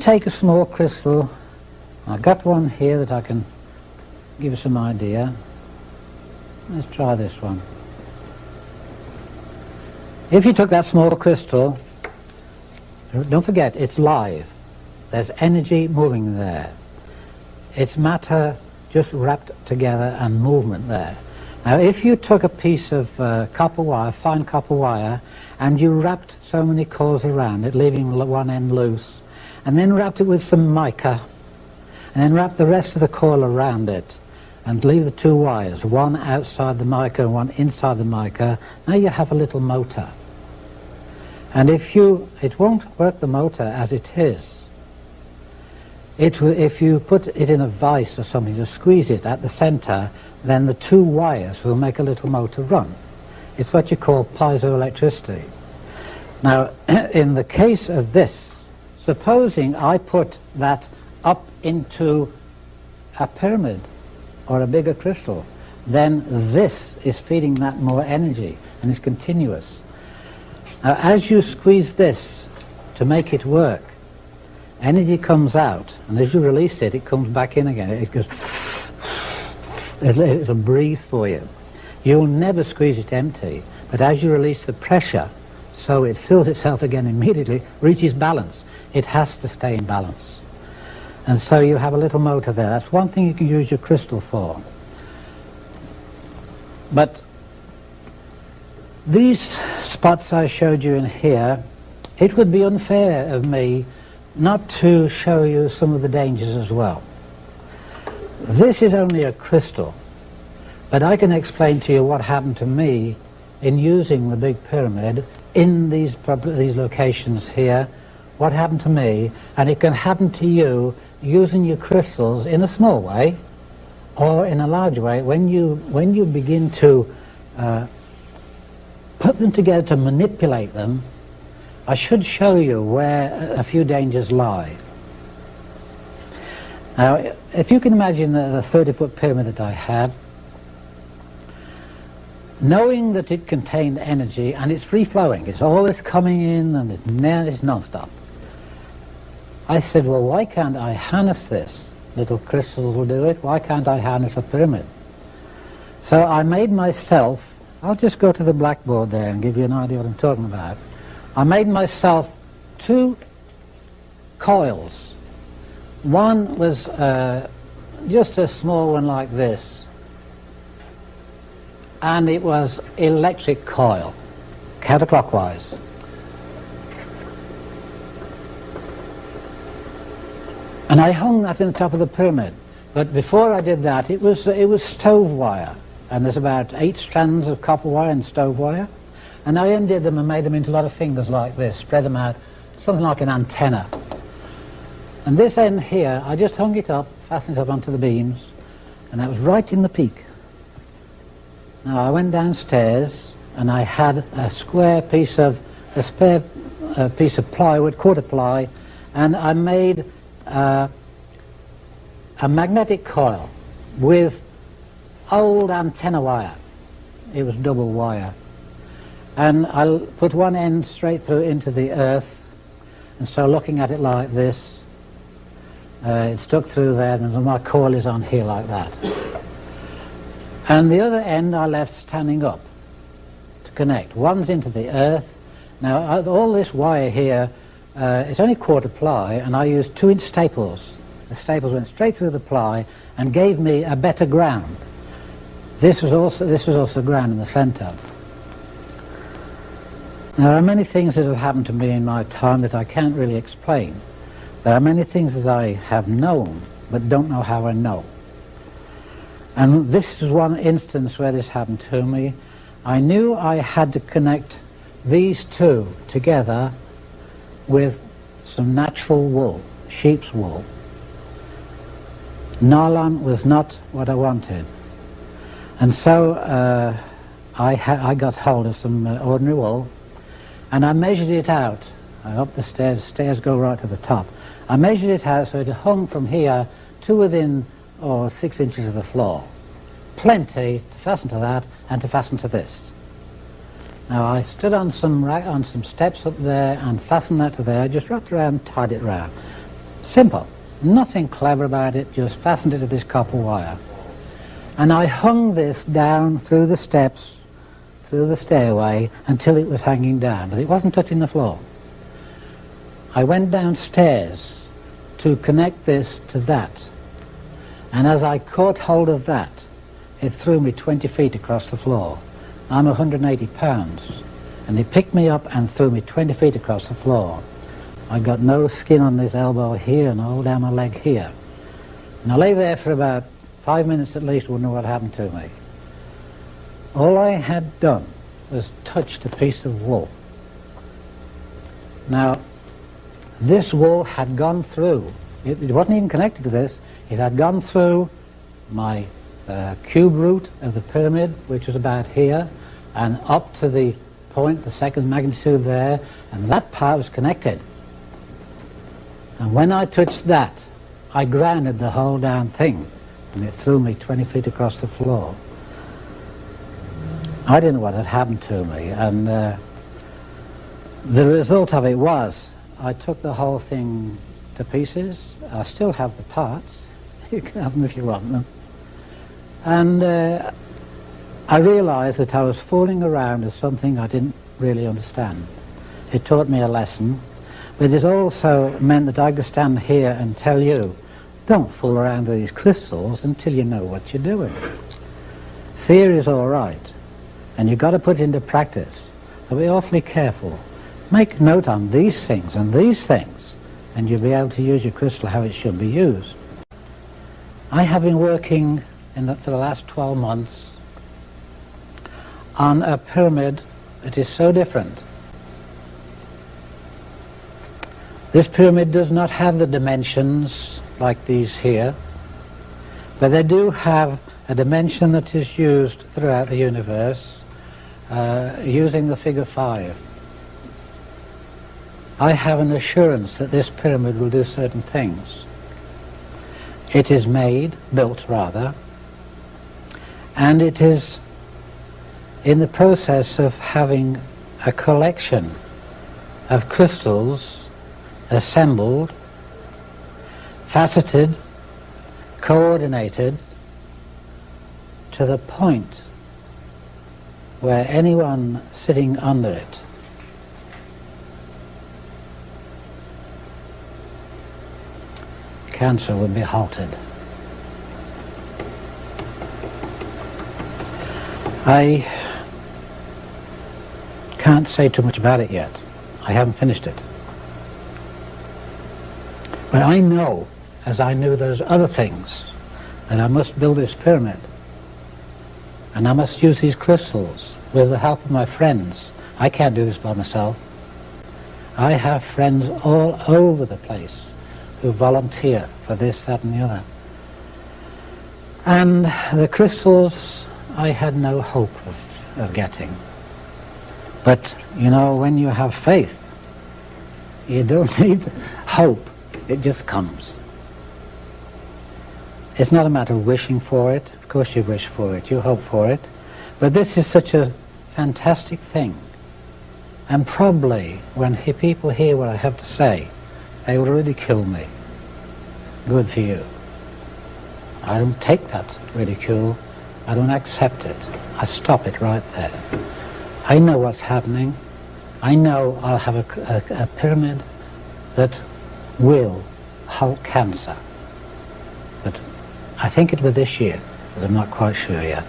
take a small crystal, I've got one here that I can give you some idea. Let's try this one. If you took that small crystal, don't forget it's live. There's energy moving there. It's matter just wrapped together and movement there. Now if you took a piece of copper wire, fine copper wire, and you wrapped so many coils around it, leaving one end loose, and then wrapped it with some mica, and then wrapped the rest of the coil around it, and leave the two wires, one outside the mica and one inside the mica, now you have a little motor. And it won't work the motor as it is. If you put it in a vise or something to squeeze it at the center, then the two wires will make a little motor run. It's what you call piezoelectricity. Now, in the case of this, supposing I put that up into a pyramid or a bigger crystal, then this is feeding that more energy and it's continuous. Now, as you squeeze this to make it work, energy comes out, and as you release it, it comes back in again. It goes, it'll breathe for you. You'll never squeeze it empty, but as you release the pressure, so it fills itself again immediately, reaches balance. It has to stay in balance. And so you have a little motor there. That's one thing you can use your crystal for. But these spots I showed you in here, it would be unfair of me not to show you some of the dangers as well. This is only a crystal, but I can explain to you what happened to me in using the big pyramid in these locations here, what happened to me, and it can happen to you using your crystals in a small way or in a large way when you begin to put them together to manipulate them. I should show you where a few dangers lie. Now, if you can imagine the 30-foot pyramid that I had, knowing that it contained energy and it's free-flowing, it's always coming in and it's non-stop. I said, well, why can't I harness this? Little crystals will do it. Why can't I harness a pyramid? So I made myself, I'll just go to the blackboard there and give you an idea what I'm talking about. I made myself two coils. One was just a small one like this, and it was electric coil, counterclockwise. And I hung that in the top of the pyramid. But before I did that, it was stove wire, and there's about 8 strands of copper wire and stove wire. And I undid them and made them into a lot of fingers like this, spread them out, something like an antenna. And this end here, I just hung it up, fastened it up onto the beams, and that was right in the peak. Now I went downstairs and I had a spare piece of plywood, quarter ply, and I made a magnetic coil with old antenna wire. It was double wire. And I put one end straight through into the earth, and so looking at it like this, it stuck through there, and my coil is on here like that. And the other end I left standing up to connect. One's into the earth. Now all this wire here, it's only quarter ply, and I used 2-inch staples. The staples went straight through the ply and gave me a better ground. This was also ground in the center. Now, there are many things that have happened to me in my time that I can't really explain. There are many things that I have known, but don't know how I know. And this is one instance where this happened to me. I knew I had to connect these two together with some natural wool, sheep's wool. Nylon was not what I wanted. And so I got hold of some ordinary wool, and I measured it out. Up the stairs go right to the top. I measured it out so it hung from here to within 6 inches of the floor. Plenty to fasten to that and to fasten to this. Now I stood on some steps up there and fastened that to there, just wrapped around, tied it round. Simple. Nothing clever about it, just fastened it to this copper wire. And I hung this down through the steps, through the stairway, until it was hanging down, but it wasn't touching the floor. I went downstairs to connect this to that, and as I caught hold of that, it threw me 20 feet across the floor. I'm 180 pounds, and it picked me up and threw me 20 feet across the floor. I got no skin on this elbow here and all down my leg here. And I lay there for about 5 minutes at least, wouldn't know what happened to me. All I had done was touched a piece of wool. Now, this wool had gone through, it wasn't even connected to this, it had gone through my cube root of the pyramid, which was about here, and up to the point, the second magnitude there, and that part was connected. And when I touched that, I grounded the whole damn thing, and it threw me 20 feet across the floor. I didn't know what had happened to me, and the result of it was I took the whole thing to pieces. I still have the parts. You can have them if you want them. And I realized that I was fooling around with something I didn't really understand. It taught me a lesson, but it also meant that I could stand here and tell you, don't fool around with these crystals until you know what you're doing. Theory is all right, and you've got to put it into practice. But be awfully careful. Make note on these things, and you'll be able to use your crystal how it should be used. I have been working for the last 12 months on a pyramid that is so different. This pyramid does not have the dimensions like these here, but they do have a dimension that is used throughout the universe, using the figure 5. I have an assurance that this pyramid will do certain things. It is built rather, and it is in the process of having a collection of crystals assembled, faceted, coordinated to the point where anyone sitting under it cancer would be halted. I can't say too much about it yet. I haven't finished it. But I know, as I knew those other things, that I must build this pyramid. And I must use these crystals with the help of my friends. I can't do this by myself. I have friends all over the place who volunteer for this, that and the other. And the crystals I had no hope of getting. But, you know, when you have faith, you don't need hope. It just comes. It's not a matter of wishing for it. Of course you wish for it, you hope for it. But this is such a fantastic thing. And probably when people hear what I have to say, they will ridicule me. Good for you. I don't take that ridicule. I don't accept it. I stop it right there. I know what's happening. I know I'll have a pyramid that will halt cancer. But I think it was this year, but I'm not quite sure yet.